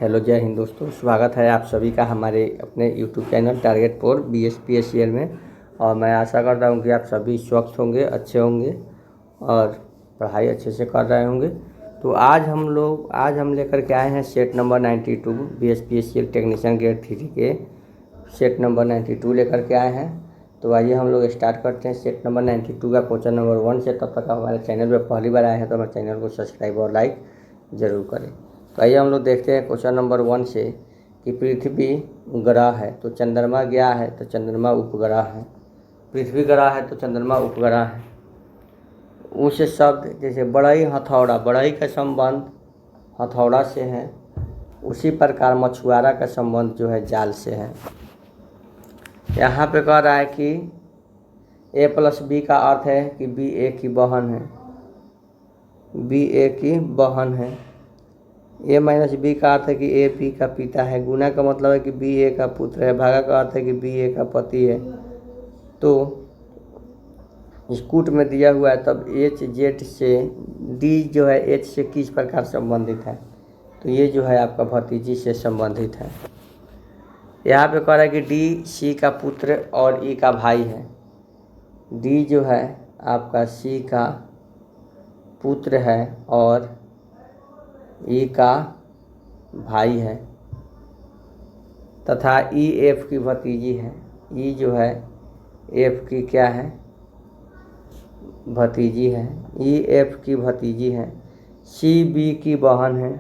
Hello, जय हिंद दोस्तों। स्वागत है आप सभी का हमारे अपने YouTube channel target for BSPSCL में। और मैं आशा करता हूं कि आप सभी स्वस्थ होंगे, अच्छे होंगे और पढ़ाई अच्छे से कर रहे होंगे। तो आज हम लेकर के आए हैं set number 92 BSPSCL technician grade 3 के सेट नंबर 92 लेकर के आए हैं। तो आइए हम लोग स्टार्ट करते हैं सेट नंबर 92 का क्वेश्चन नंबर 1 से। तब तक हमारे चैनल पर पहली बार आए हैं तो हमारे चैनल को सब्सक्राइब और लाइक ज़रूर करें। तो आइए हम लोग देखते हैं क्वेश्चन नंबर 1 से कि पृथ्वी ग्रह है तो चंद्रमा क्या है, तो चंद्रमा उपग्रह है। पृथ्वी ग्रह है तो चंद्रमा उपग्रह है। उस शब्द जैसे बढ़ई हथौड़ा, बढ़ई का संबंध हथौड़ा से है, उसी प्रकार मछुआरा का संबंध जो है जाल से है। यहाँ पे कह रहा है कि A+B का अर्थ है कि B A की बहन है, B A की बहन है। A-B का अर्थ है कि A B का पिता है। गुना का मतलब है कि B A का पुत्र है। भागा का अर्थ है कि B A का पति है। तो इस कूट में दिया हुआ है, तब H Z से D जो है H से किस प्रकार संबंधित है, तो ये जो है आपका भतीजी से संबंधित है। यहाँ पे कह रहा है कि D C का पुत्र और E का भाई है। D जो है आपका C का पुत्र है और E का भाई है, तथा E F की भतीजी है। E जो है F की क्या है, भतीजी है। E F की भतीजी है। C B की बहन है।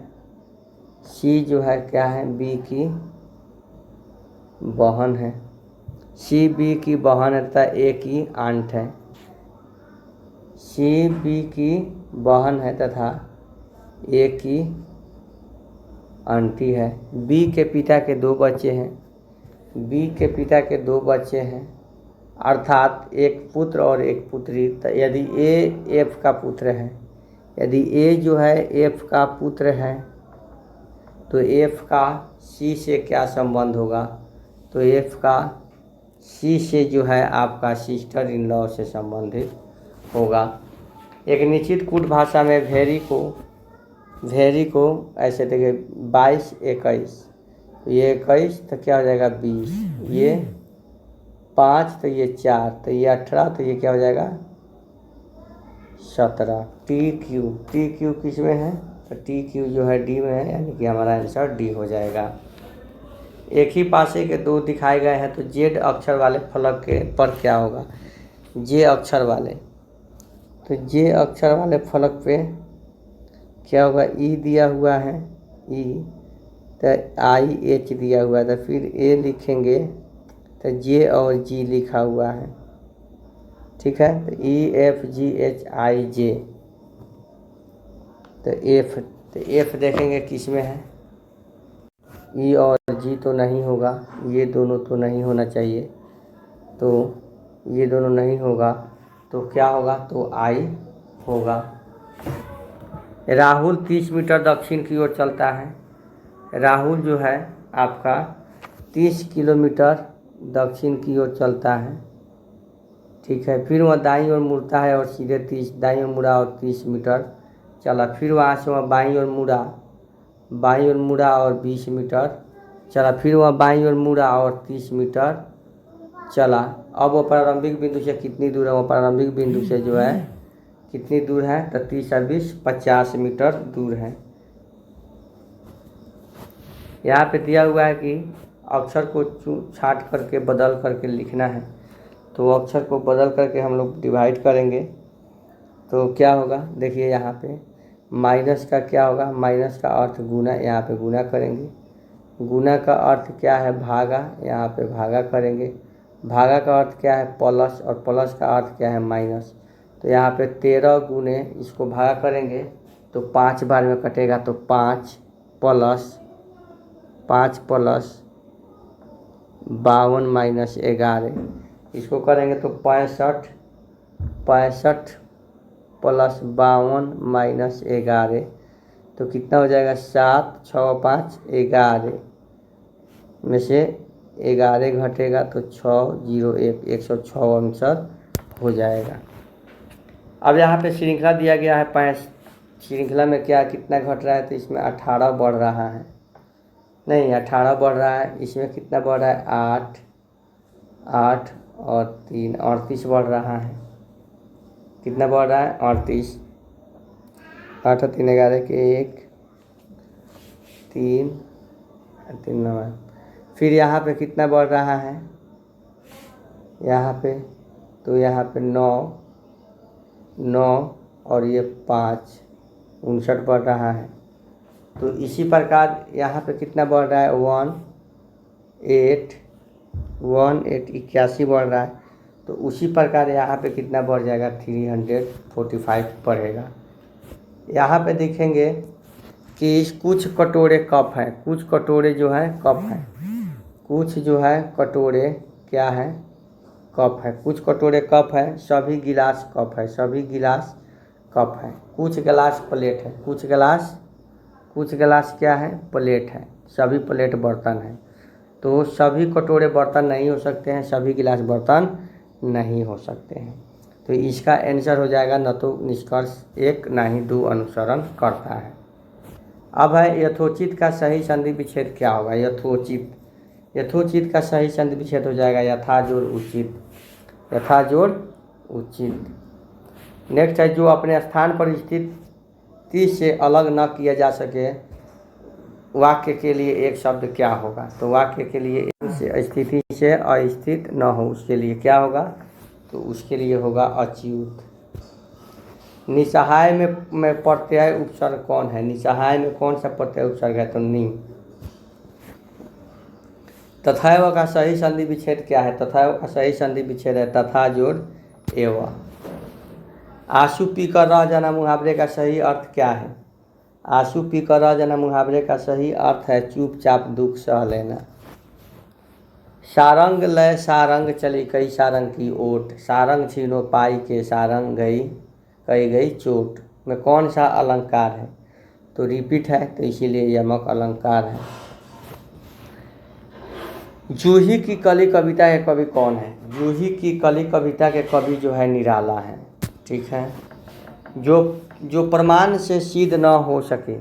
C जो है क्या है, B की बहन है। C B की बहन है तथा A की आंट है। C B की बहन है तथा A की आंटी है। B के पिता के 2 बच्चे हैं। B के पिता के 2 बच्चे हैं, अर्थात एक पुत्र और एक पुत्री। यदि A F का पुत्र है, यदि A जो है F का पुत्र है, तो F का C से क्या संबंध होगा, तो F का C से जो है आपका सिस्टर इन लॉ से संबंधित होगा। एक निश्चित कूट भाषा में वेरी को ऐसे देखिए 22 21, तो ये 21 तो क्या हो जाएगा 20, ये 5 तो ये 4, तो ये 18, तो ये क्या हो जाएगा 17। टी क्यू किस में है, तो टी क्यू जो है डी में है, यानी कि हमारा आंसर डी हो जाएगा। एक ही पासे के 2 दिखाए गए हैं, तो जेड अक्षर वाले फलक के पर क्या होगा, जे अक्षर वाले, तो जे अक्षर वाले फलक पे क्या होगा, ई दिया हुआ है, ई तो IH दिया हुआ है, तो फिर ए लिखेंगे तो जे और जी लिखा हुआ है, ठीक है। तो EFGHIJ, तो एफ देखेंगे किस में है, ई और जी तो नहीं होगा, ये दोनों तो नहीं होना चाहिए, तो ये दोनों नहीं होगा, तो क्या होगा, तो आई होगा। राहुल 30 मीटर दक्षिण की ओर चलता है। राहुल जो है आपका 30 किलोमीटर दक्षिण की ओर चलता है, ठीक है। फिर वह दाईं ओर मुड़ता है और सीधे 30 दाईं ओर मुड़ा और 30 मीटर चला। फिर वहाँ से वह बाईं ओर मुड़ा और 20 मीटर चला। फिर वह बाईं ओर मुड़ा और 30 मीटर चला। अब वो प्रारंभिक बिंदु से कितनी दूर है, वो प्रारंभिक बिंदु से जो है कितनी दूर है, तो 30 और 20 50 मीटर दूर है। यहाँ पे दिया हुआ है कि अक्षर को छाट करके बदल करके लिखना है, तो अक्षर को बदल करके हम लोग डिवाइड करेंगे तो क्या होगा, देखिए यहाँ पे माइनस का क्या होगा, माइनस का अर्थ गुना, यहाँ पे गुना करेंगे। गुना का अर्थ क्या है, भागा, यहाँ पे भागा करेंगे। भागा का अर्थ क्या है, प्लस, और प्लस का अर्थ क्या है, माइनस। तो यहाँ पे 13 गुने इसको भागा करेंगे तो 5 बार में कटेगा, तो 5 प्लस 52 माइनस 11, इसको करेंगे तो 65 प्लस 52 माइनस 11, तो कितना हो जाएगा, 7 6 5 11 में से 11 घटेगा तो 6 0 1 106 आंसर हो जाएगा। अब यहाँ पे श्रृंखला दिया गया है 5, श्रृंखला में क्या कितना घट रहा है, तो इसमें 18 बढ़ रहा है, नहीं 18 बढ़ रहा है, इसमें कितना बढ़ रहा है 8, 8 और 3 38 बढ़ रहा है। कितना बढ़ रहा है 38, 8 और 3 11 के 1 3 3 9। फिर यहाँ पे कितना बढ़ रहा है यहाँ पे, तो यहाँ पे 9 9 और ये 5 59 बढ़ रहा है। तो इसी प्रकार यहाँ पे कितना बढ़ रहा है 1 8 1 8 81 बढ़ रहा है। तो उसी प्रकार यहाँ पे कितना बढ़ जाएगा 345 बढ़ेगा। यहाँ पे देखेंगे कि कुछ कटोरे कप हैं, कुछ कटोरे जो हैं कप हैं, कुछ जो है कटोरे क्या है कप है, कुछ कटोरे कप है, सभी गिलास कप है, सभी गिलास कप है, कुछ गिलास प्लेट है, कुछ गिलास क्या है प्लेट है, सभी प्लेट बर्तन है। तो सभी कटोरे बर्तन नहीं हो सकते हैं, सभी गिलास बर्तन नहीं हो सकते हैं। तो इसका आंसर हो जाएगा न तो निष्कर्ष 1 ना ही 2 अनुसरण करता है। अब है यथोचित का सही संधि विच्छेद क्या होगा। यथोचित का सही संधि विच्छेद हो जाएगा यथा जोड़ उचित, यथा जोड़ उचित। नेक्स्ट है जो अपने स्थान पर स्थिति से अलग न किया जा सके वाक्य के लिए एक शब्द क्या होगा। तो वाक्य के लिए स्थिति से अस्थित न हो उसके लिए क्या होगा, तो उसके लिए होगा अच्युत। निसहाय में प्रत्यय उपसर्ग कौन है, निसहाय में कौन सा प्रत्यय उपसर्ग है, तो नि। तथैव का सही संधि विच्छेद क्या है, तथैव का सही संधि विच्छेद है तथा जोड़ एव। आंसू पी कर रह जाना मुहावरे का सही अर्थ क्या है। आंसू पी कर रह जाना मुहावरे का सही अर्थ है चुपचाप दुख सह लेना। सारंग लय सारंग चली कई सारंग की ओट, सारंग छीनो पाई के सारंग कई गई चोट में कौन सा अलंकार है, तो रिपीट है, तो इसीलिए यमक अलंकार है। जूही की कली कविता के कवि कौन है। जूही की कली कविता के कवि जो है निराला है। ठीक है, जो प्रमाण से सिद्ध न हो सके,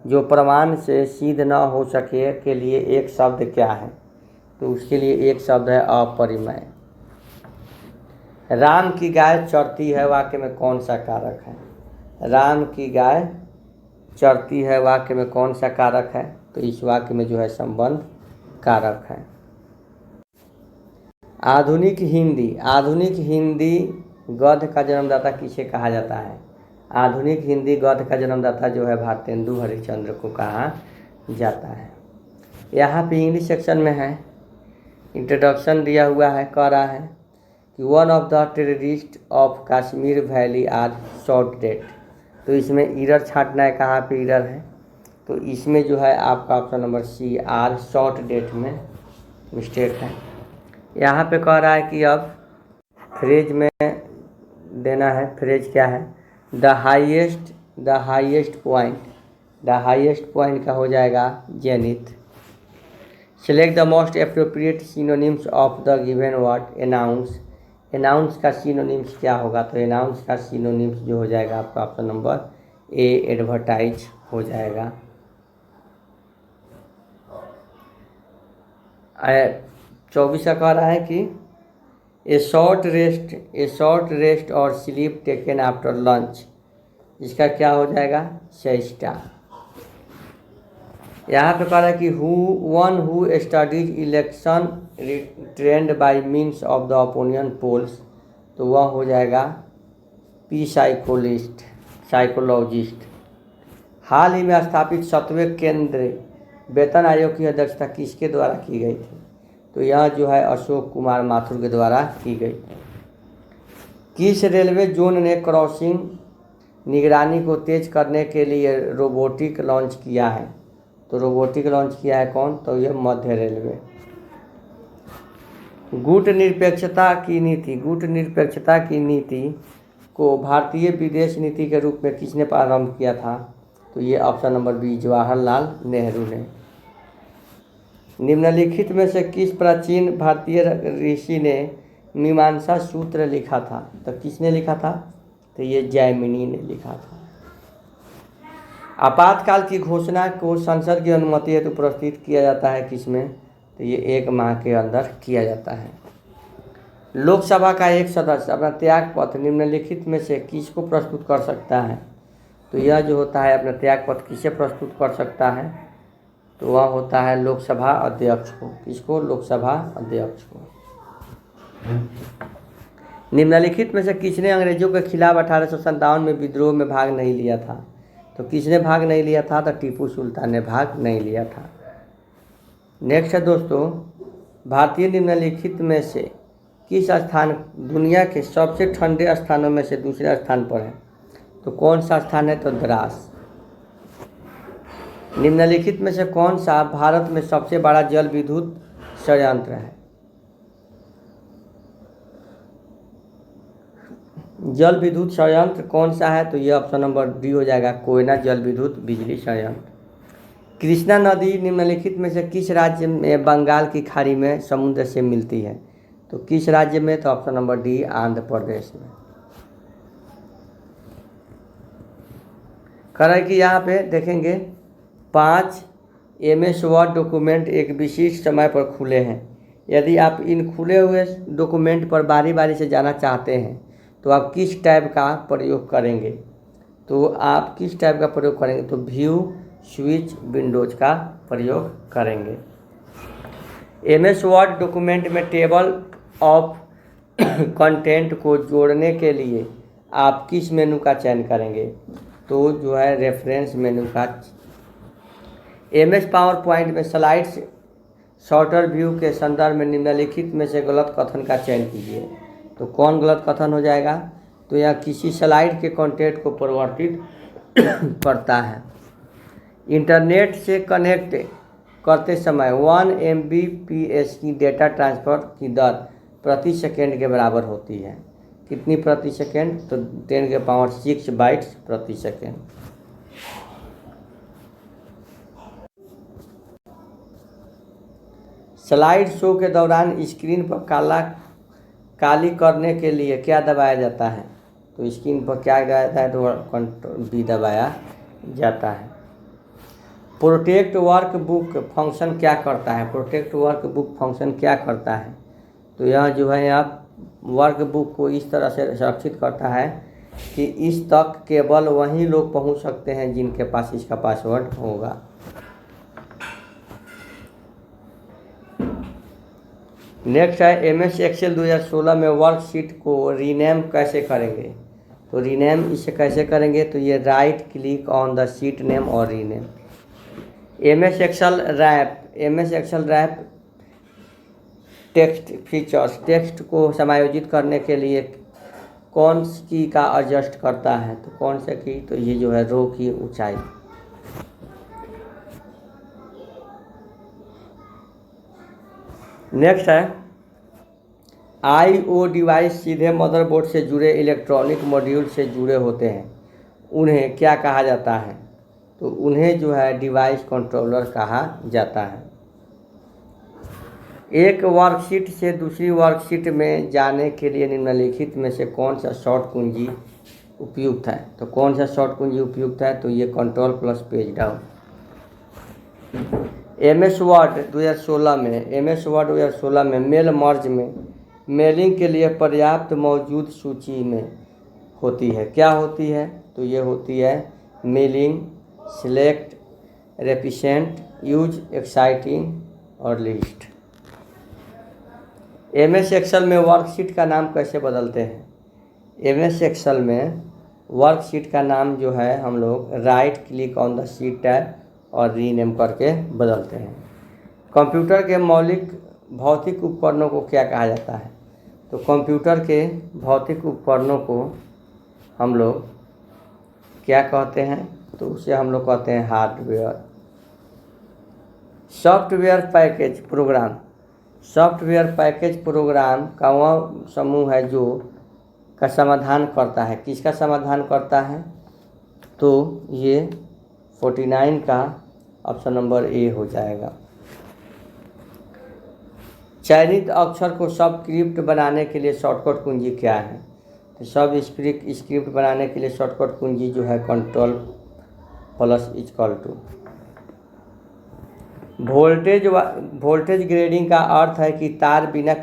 जो प्रमाण से सिद्ध न हो सके के लिए एक शब्द क्या है, तो उसके लिए एक शब्द है अपरिमेय। राम की गाय चरती है वाक्य में कौन सा कारक है। राम की गाय चरती है वाक्य में कौन सा कारक है, तो इस वाक्य में जो है संबंध कारक है। आधुनिक हिंदी गद्य का जन्मदाता किसे कहा जाता है। आधुनिक हिंदी गद्य का जन्मदाता जो है भारतेंदु हरिश्चंद्र को कहा जाता है। यहाँ पे इंग्लिश सेक्शन में है, इंट्रोडक्शन दिया हुआ है, कह रहा है कि one of the terrorist of Kashmir valley are shot dead. तो इसमें इरर छांटना है, कहाँ पे इरर है, तो इसमें जो है आपका option number C are short date में मिस्टेक है। यहाँ पे कह रहा है कि अब फ्रेज में देना है, फ्रेज क्या है, द हाईएस्ट पॉइंट का हो जाएगा zenith. Select the most appropriate synonyms of the given word announce का सिनोनिम्स क्या होगा, तो अनाउंस का सिनोनिम्स जो हो जाएगा आपका ऑप्शन नंबर ए एडवर्टाइज हो जाएगा। 24 का कह रहा है कि ए शॉर्ट रेस्ट और स्लीप टेकन आफ्टर लंच, इसका क्या हो जाएगा सेस्टा। यहाँ पे कह रहा है कि who studies election trend bye means of the opinion polls, तो वह हो जाएगा पी साइकोलॉजिस्ट। हाल ही में स्थापित 7वें केंद्र वेतन आयोग की अध्यक्षता किसके द्वारा की गई थी, तो यह जो है अशोक कुमार माथुर के द्वारा की गई। किस रेलवे जोन ने क्रॉसिंग निगरानी को तेज करने के लिए रोबोटिक लॉन्च किया है, तो रोबोटिक लॉन्च किया है कौन, तो यह मध्य रेलवे। गुट निरपेक्षता की नीति को भारतीय विदेश नीति के रूप में किसने प्रारंभ किया था, तो ये option number B Jawaharlal Nehru ने। निम्नलिखित में से किस प्राचीन भारतीय ऋषि ने मीमांसा सूत्र लिखा था, तो किसने लिखा था, तो ये जैमिनी ने लिखा था। आपातकाल की घोषणा को संसद की अनुमति हेतु प्रस्तुत किया जाता है किसमें, तो ये 1 माह के अंदर किया जाता है। लोकसभा का एक सदस्य अपना त्यागपत्र निम्नलिखित में से किसको प्रस्तुत कर सकता है, तो यह जो होता है अपना त्यागपत्र किसे प्रस्तुत कर सकता है, तो वह होता है लोकसभा अध्यक्ष को। किसको? लोकसभा अध्यक्ष को। निम्नलिखित में से किसने अंग्रेजों के खिलाफ 1857 में विद्रोह में भाग नहीं लिया था, तो किसने भाग नहीं लिया था, तो टीपू सुल्तान ने भाग नहीं लिया था। नेक्स्ट है दोस्तों, भारतीय निम्नलिखित में से किस स्थान दुनिया के सबसे ठंडे स्थानों में से दूसरे स्थान पर है, तो कौन सा स्थान है, तो द्रास। निम्नलिखित में से कौन सा भारत में सबसे बड़ा जल विद्युत संयंत्र है, जल विद्युत संयंत्र कौन सा है, तो यह ऑप्शन नंबर डी हो जाएगा, कोयना जल विद्युत बिजली संयंत्र। कृष्णा नदी निम्नलिखित में से किस राज्य में बंगाल की खाड़ी में समुद्र से मिलती है, तो किस राज्य में, तो option number D Andhra Pradesh में। करें कि यहाँ पे देखेंगे 5 MS वर्ड डॉक्यूमेंट एक विशिष्ट समय पर खुले हैं। यदि आप इन खुले हुए डॉक्यूमेंट पर बारी बारी से जाना चाहते हैं तो आप किस टैब का प्रयोग करेंगे, तो आप किस टैब का प्रयोग करेंगे, तो व्यू स्विच विंडोज का प्रयोग करेंगे। MS वर्ड डॉक्यूमेंट में टेबल ऑफ कंटेंट को जोड़ने के लिए आप किस मेनू का चयन करेंगे, तो जो है रेफरेंस मेनू का। MS पावर पॉइंट में स्लाइड्स शॉर्टर व्यू के संदर्भ में निम्नलिखित में से गलत कथन का चयन कीजिए, तो कौन गलत कथन हो जाएगा, तो यह किसी स्लाइड के कंटेंट को परिवर्तित करता है। इंटरनेट से कनेक्ट करते समय 1 Mbps की डेटा ट्रांसफ़र की दर प्रति सेकेंड के बराबर होती है। कितनी प्रति सेकेंड, तो 10⁶ बाइट्स प्रति सेकेंड। स्लाइड शो के दौरान स्क्रीन पर काली करने के लिए क्या दबाया जाता है, तो स्क्रीन पर क्या दबाया जाता है, तो कंट्रोल B दबाया जाता है। प्रोटेक्ट वर्कबुक फंक्शन क्या करता है, प्रोटेक्ट वर्कबुक फंक्शन क्या करता है, तो यह जो है आप वर्कबुक को इस तरह से सुरक्षित करता है कि इस तक केवल वही लोग पहुंच सकते हैं जिनके पास इसका पासवर्ड होगा। नेक्स्ट है MS एक्सेल 2016 में वर्कशीट को रीनेम कैसे करेंगे, तो रीनेम इसे कैसे करेंगे, तो ये right click on the sheet name और rename. MS Excel wrap text features text को समायोजित करने के लिए कौन सी की का एडजस्ट करता है, तो कौन सा की, तो ये जो है रो की ऊंचाई। नेक्स्ट है IO डिवाइस सीधे मदरबोर्ड से जुड़े इलेक्ट्रॉनिक मॉड्यूल से जुड़े होते हैं, उन्हें क्या कहा जाता है, तो उन्हें जो है डिवाइस कंट्रोलर कहा जाता है। एक वर्कशीट से दूसरी वर्कशीट में जाने के लिए निम्नलिखित में से कौन सा शॉर्ट कुंजी उपयुक्त है, तो कौन सा शॉर्ट कुंजी उपयुक्त है, तो ये control+ page down. MS word 2016 में मेल मर्ज में मेलिंग के लिए पर्याप्त मौजूद सूची में होती है, क्या होती है, तो ये होती है मेलिंग, सिलेक्ट, रेपिसेंट, यूज, एक्साइटिंग और लिस्ट। MS एक्सेल में वर्कशीट का नाम कैसे बदलते हैं, MS एक्सेल में वर्कशीट का नाम जो है हम लोग right click on the sheet tab और रीनेम करके बदलते हैं। कंप्यूटर के मौलिक भौतिक उपकरणों को क्या कहा जाता है, तो कंप्यूटर के भौतिक उपकरणों को हम लोग क्या कहते हैं, तो उसे हम लोग कहते हैं हार्डवेयर। सॉफ्टवेयर पैकेज प्रोग्राम का वह समूह है जो का समाधान करता है, किसका समाधान करता है, तो ये 49 का ऑप्शन नंबर ए हो जाएगा। चयनित अक्षर को सबस्क्रिप्ट बनाने के लिए शॉर्टकट कुंजी क्या है, तो सब स्क्रिप्ट बनाने के लिए शॉर्टकट कुंजी जो है plus equal to voltage grading का अर्थ है कि तार बिना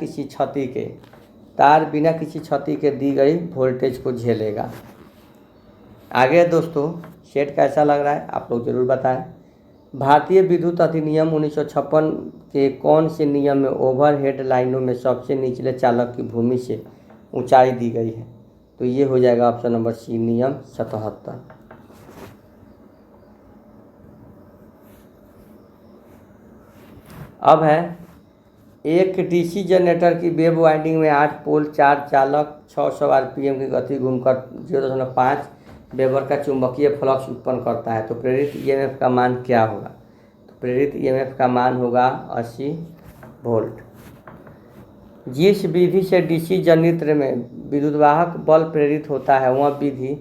किसी क्षति के दी गई वोल्टेज को झेलेगा। आगे दोस्तों सेट कैसा लग रहा है आप लोग ज़रूर बताएं। भारतीय विद्युत अधिनियम 1956 के कौन से नियम में ओवरहेड लाइनों में सबसे निचले चालक की भूमि से ऊंचाई दी गई है? तो ये हो जाएगा ऑप्शन नंबर सी, नियम 77। अब है एक डीसी जनरेटर की वेव वाइंडिंग में 8 पोल 4 चालक 600 आरपीएम की गति घूमकर 0.5 वेबर का चुंबकीय फ्लक्स उत्पन्न करता है, तो प्रेरित ईएमएफ का मान क्या होगा? तो प्रेरित ईएमएफ का मान होगा 80 वोल्ट। जिस विधि से डीसी जनरेटर में विद्युतवाहक बल प्रेरित होता है वह विधि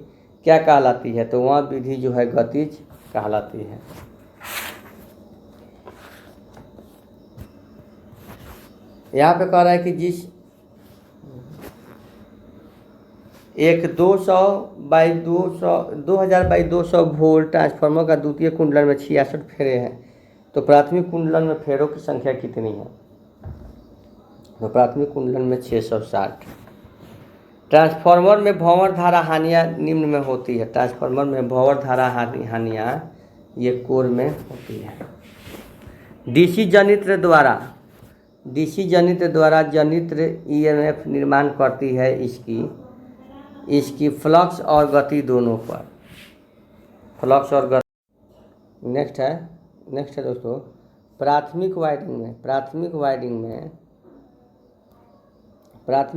क्या कहलाती है? तो वह विधि जो है गतिज कहलाती है। यहाँ पे कह रहा है कि जिस एक 2000/200 वोल्ट ट्रांसफार्मर का द्वितीय कुंडलन में 66 फेरे हैं, तो प्राथमिक कुंडलन में फेरों की संख्या कितनी है? तो प्राथमिक कुंडलन में 660। ट्रांसफार्मर में भंवर धारा हानियाँ निम्न में होती है। ट्रांसफार्मर में भंवर धारा हानियाँ ये कोर में होती है। डीसी जनित्र द्वारा जनित्र ईएमएफ निर्माण करती है इसकी फ्लक्स और गति दोनों पर। फ्लक्स और गति। नेक्स्ट है दोस्तों, प्राथमिक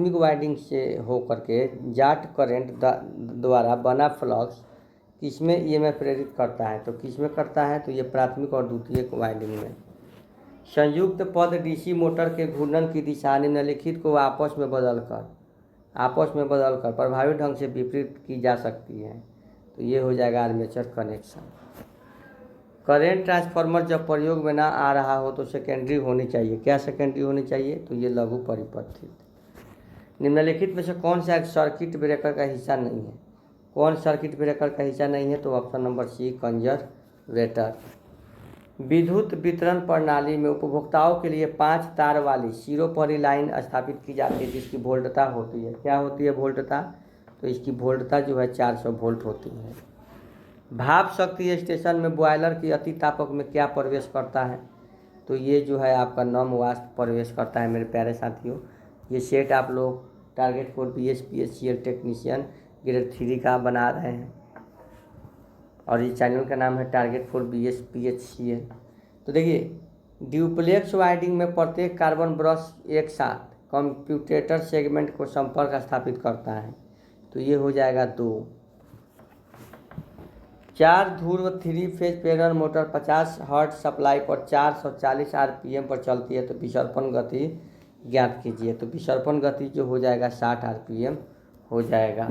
वाइंडिंग से होकर के जाट करंट द्वारा बना फ्लक्स किसमें ईएमएफ प्रेरित करता है? तो किसमें करता है? तो ये प्राथमिक और द्वितीयक वाइंडिंग में। संयुक्त पद डीसी मोटर के घूर्णन की दिशा निम्नलिखित को आपस में बदलकर प्रभावी ढंग से विपरीत की जा सकती है, तो ये हो जाएगा आर्मेचर कनेक्शन। करंट ट्रांसफार्मर जब प्रयोग में ना आ रहा हो तो सेकेंडरी होनी चाहिए। क्या सेकेंडरी होनी चाहिए? तो ये लघु परिपथित। निम्नलिखित में से कौन सा एक सर्किट ब्रेकर का हिस्सा नहीं है? कौन सर्किट ब्रेकर का हिस्सा नहीं है? तो ऑप्शन नंबर सी, कंजर्वेटर। विद्युत वितरण प्रणाली में उपभोक्ताओं के लिए 5 तार वाली सिरोपरी लाइन स्थापित की जाती है जिसकी वोल्टता होती है, क्या होती है वोल्टता? तो इसकी वोल्टता जो है 400 वोल्ट होती है। भाप शक्ति स्टेशन में बॉयलर की अति तापक में क्या प्रवेश करता है? तो ये जो है आपका नम वाष्प प्रवेश करता है। मेरे प्यारे साथियों, ये सेट आप लोग target for BSPSCL technician grade 3 का बना रहे हैं और ये चैनल का नाम है टारगेट फॉर BSPSCL। तो देखिए, ड्यूप्लेक्स वाइंडिंग में प्रत्येक कार्बन ब्रश एक साथ कंप्यूटेटर सेगमेंट को संपर्क स्थापित करता है, तो ये हो जाएगा 2। 4 ध्रुव 3 फेज प्रेरण मोटर 50 हर्ट्ज सप्लाई पर 440 आरपीएम पर चलती है, तो विसर्पण गति ज्ञात कीजिए। तो विसर्पण गति जो हो जाएगा 60 आरपीएम हो जाएगा।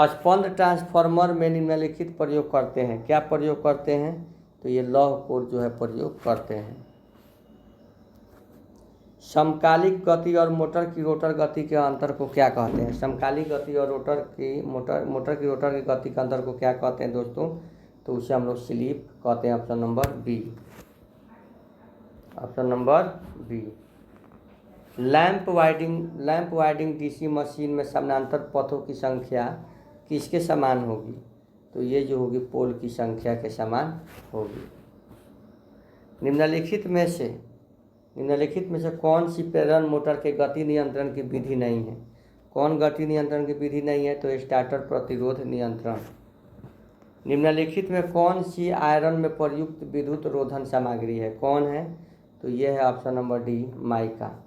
स्पंद ट्रांसफार्मर में निम्नलिखित प्रयोग करते हैं, क्या प्रयोग करते हैं? तो ये लौह कोर जो है प्रयोग करते हैं। समकालिक गति और मोटर की रोटर गति के अंतर को क्या कहते हैं? समकालिक गति और मोटर की रोटर की गति के अंतर को क्या कहते हैं दोस्तों? तो उसे हम लोग स्लिप कहते हैं। Option number B. Lamp winding DC machine में समानांतर पथों की संख्या किसके समान होगी? तो ये जो होगी पोल की संख्या के समान होगी। निम्नलिखित में से कौन सी प्रेरण मोटर के गति नियंत्रण की विधि नहीं है? कौन गति नियंत्रण की विधि नहीं है? तो स्टार्टर प्रतिरोध नियंत्रण। निम्नलिखित में कौन सी आयरन में प्रयुक्त विद्युत रोधन सामग्री है? कौन है? तो ये है ऑप्शन नंबर डी, माइका।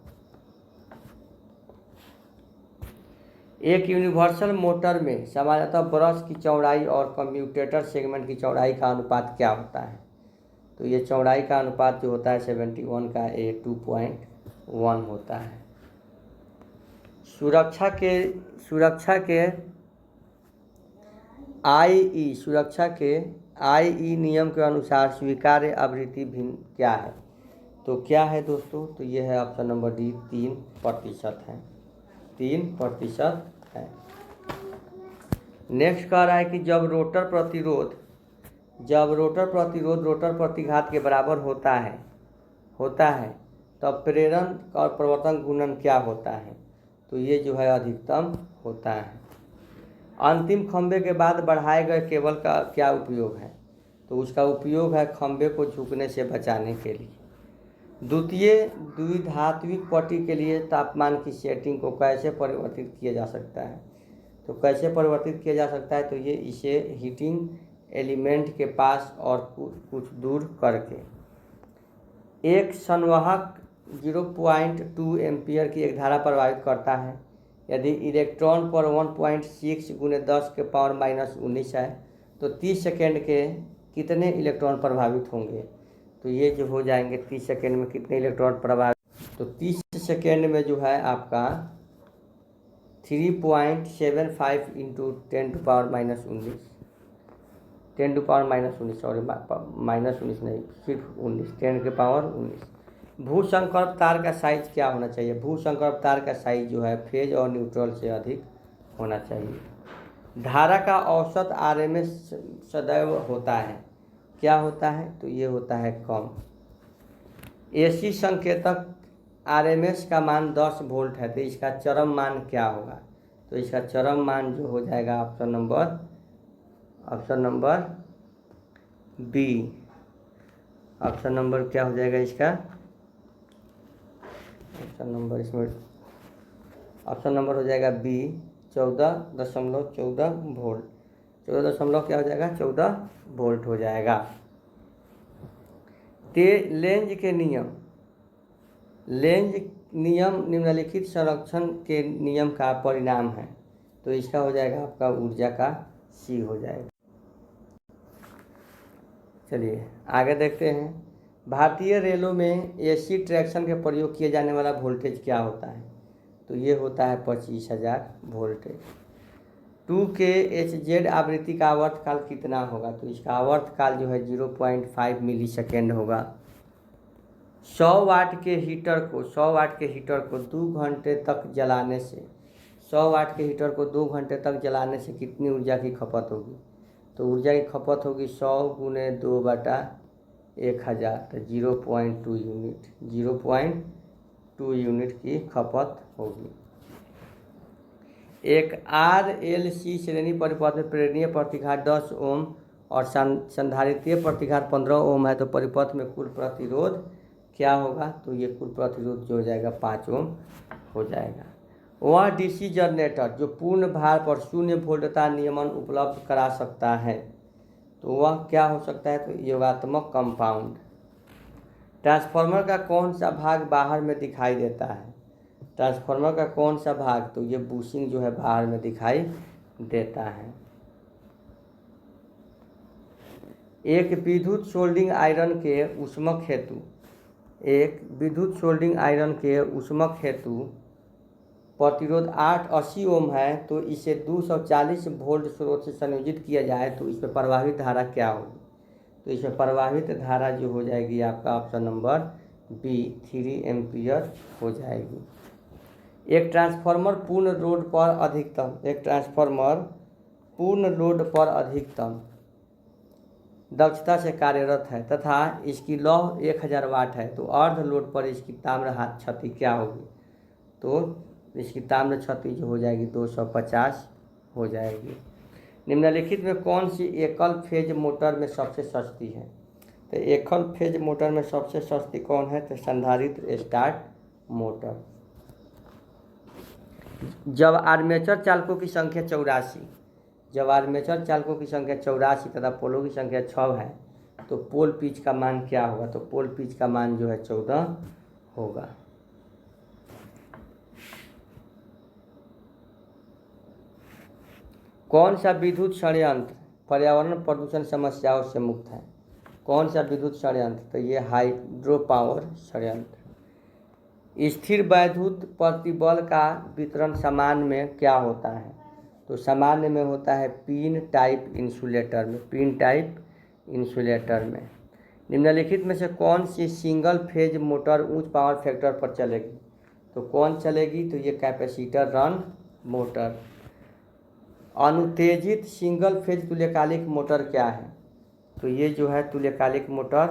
एक यूनिवर्सल मोटर में सामान्यतः ब्रश की चौड़ाई और कम्यूटेटर सेगमेंट की चौड़ाई का अनुपात क्या होता है? तो ये चौड़ाई का अनुपात जो होता है 71 का 2.1 होता है। सुरक्षा के IE नियम के अनुसार स्वीकार्य आवृत्ति भिन्न क्या है? तो क्या है दोस्तों? तो ये है ऑप्शन नंबर डी, 3% है। 3% है। नेक्स्ट कह रहा है कि जब रोटर प्रतिरोध जब रोटर प्रतिरोध रोटर प्रतिघात के बराबर होता है तब प्रेरण और प्रवर्तन गुणन क्या होता है? तो ये जो है अधिकतम होता है। अंतिम खंभे के बाद बढ़ाए गए केबल का क्या उपयोग है? तो उसका उपयोग है खंभे को झुकने से बचाने के लिए। द्वितीय द्विधात्विक पट्टी के लिए तापमान की सेटिंग को कैसे परिवर्तित किया जा सकता है? तो कैसे परिवर्तित किया जा सकता है? तो ये इसे हीटिंग एलिमेंट के पास और कुछ दूर करके। एक संवाहक 0.2 एम्पियर की एक धारा प्रवाहित करता है। यदि इलेक्ट्रॉन पर 1.6 × 10⁻⁻19 है तो 30 सेकेंड के कितने इलेक्ट्रॉन प्रभावित होंगे? तो ये जो हो जाएंगे 30 सेकेंड में कितने इलेक्ट्रॉन प्रभावित? तो 30 सेकेंड में जो है आपका 3.75 × 10⁻⁻19 10⁻⁻19 सॉरी -19 नहीं सिर्फ 19 10⁻⁻19। भूसंकल्प तार का साइज क्या होना चाहिए? भूसंकल्प तार का साइज जो है फेज और न्यूट्रल से अधिक होना चाहिए। धारा का औसत RMS सदैव होता है, क्या होता है? तो ये होता है कम। AC संकेतक RMS का मान 10 वोल्ट है तो इसका चरम मान क्या होगा? तो इसका चरम मान जो हो जाएगा option number B. Option number क्या हो जाएगा इसका? ऑप्शन नंबर हो जाएगा बी 14.14 वोल्ट। 14 क्या हो जाएगा? 14 वोल्ट हो जाएगा। लेंज नियम निम्नलिखित संरक्षण के नियम का परिणाम है। तो इसका हो जाएगा आपका ऊर्जा का सी हो जाएगा। चलिए आगे देखते हैं। भारतीय रेलों में AC ट्रैक्शन के प्रयोग किए जाने वाला वोल्टेज क्या होता है? तो ये होता है 25,000 वोल्टेज। 2kHz आवृत्ति का आवर्तकाल कितना होगा? तो इसका आवर्तकाल जो है 0.5 मिलीसेकेंड होगा। 100 वाट के हीटर को 2 घंटे तक जलाने से 100 वाट के हीटर को 2 घंटे तक जलाने से कितनी ऊर्जा की खपत होगी? तो ऊर्जा की खपत होगी 100 × 2/1000 तो 0.2 यूनिट की खपत होगी। एक RLC श्रेणी परिपथ में प्रेरणीय प्रतिघात 10 ओम और संधारित्रीय प्रतिघात 15 ओम है तो परिपथ में कुल प्रतिरोध क्या होगा? तो ये कुल प्रतिरोध जो हो जाएगा 5 ओम हो जाएगा। वह DC जनरेटर जो पूर्ण भार पर 0 वोल्टता नियमन उपलब्ध करा सकता है तो वह क्या हो सकता है? तो योगात्मक कंपाउंड। ट्रांसफार्मर का कौन सा भाग बाहर में दिखाई देता है? ट्रांसफार्मर का कौन सा भाग? तो ये बुशिंग जो है बाहर में दिखाई देता है। एक विद्युत सोल्डिंग आयरन के ऊष्मक हेतु प्रतिरोध 880 ओम है तो इसे 240 वोल्ट स्रोत से संयोजित किया जाए तो इसमें प्रवाहित धारा क्या होगी? तो इसमें प्रवाहित धारा जो हो जाएगी आपका ऑप्शन नंबर बी 3 एम्पियर हो जाएगी। एक ट्रांसफार्मर पूर्ण लोड पर अधिकतम दक्षता से कार्यरत है तथा इसकी लौ 1000 वाट है तो अर्ध लोड पर इसकी ताम्र क्षति क्या होगी? तो इसकी ताम्र क्षति जो हो जाएगी 250 हो जाएगी। निम्नलिखित में कौन सी एकल फेज मोटर में सबसे सस्ती है? तो एकल फेज मोटर में सबसे सस्ती कौन है? तो संधारित्र स्टार्ट मोटर। जब आर्मेचर चालकों की संख्या 84 तथा पोलों की संख्या 6 है तो पोल पिच का मान क्या होगा? तो पोल पिच का मान जो है 14 होगा। कौन सा विद्युत षड्यंत्र पर्यावरण प्रदूषण समस्याओं से मुक्त है? कौन सा विद्युत षड्यंत्र? तो ये हाइड्रो पावर षड्यंत्र। स्थिर वैद्युत प्रतिबल का वितरण सामान्य में क्या होता है? तो सामान्य में होता है पिन टाइप इंसुलेटर में। निम्नलिखित में से कौन सी सिंगल फेज मोटर उच्च पावर फैक्टर पर चलेगी? तो कौन चलेगी? तो ये कैपेसिटर रन मोटर। अनुत्तेजित सिंगल फेज तुल्यकालिक मोटर क्या है? तो ये जो है तुल्यकालिक मोटर,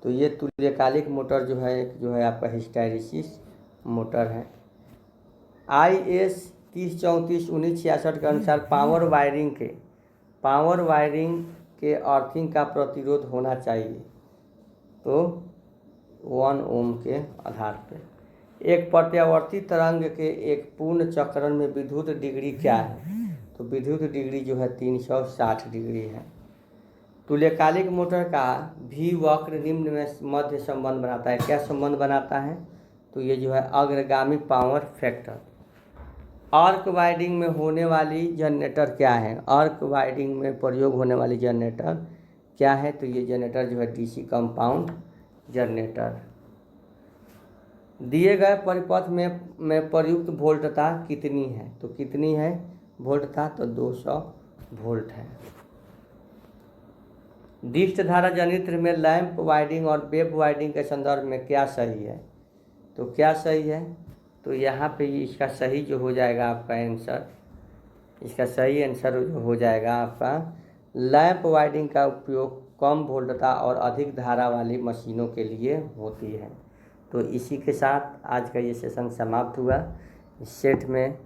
तो ये तुल्यकालिक मोटर जो है आपका हिस्टैरिसीस मोटर है। IS 3034/1966 के अनुसार पावर वायरिंग के अर्थिंग का प्रतिरोध होना चाहिए, तो 1 ओम के आधार पे। एक प्रत्यावर्ती तरंग के एक पूर्ण चक्रण में विद्युत डिग्री क्या है? तो विद्युत डिग्री जो है 360 डिग्री है। तुल्यकालिक मोटर का भी वक्र निम्न में मध्य संबंध बनाता है। क्या संबंध बनाता है? तो ये जो है अग्रगामी पावर फैक्टर। आर्क वाइंडिंग में होने वाली जनरेटर क्या है? आर्क वाइंडिंग में प्रयोग होने वाली जनरेटर क्या है? तो ये जनरेटर जो है DC कंपाउंड जनरेटर। दिए गए परिपथ में प्रयुक्त वोल्टता कितनी है? तो कितनी है वोल्टता? तो 200 वोल्ट है। डिस्ट धारा जनित्र में लैंप वाइंडिंग और वेव वाइंडिंग के संदर्भ में क्या सही है? तो क्या सही है? तो यहाँ पे इसका सही जो हो जाएगा आपका आंसर, इसका सही आंसर हो जाएगा आपका लैंप वाइंडिंग का उपयोग कम वोल्टता और अधिक धारा वाली मशीनों के लिए होती है। तो इसी के साथ आज का ये सेशन समाप्त हुआ। इस सेट में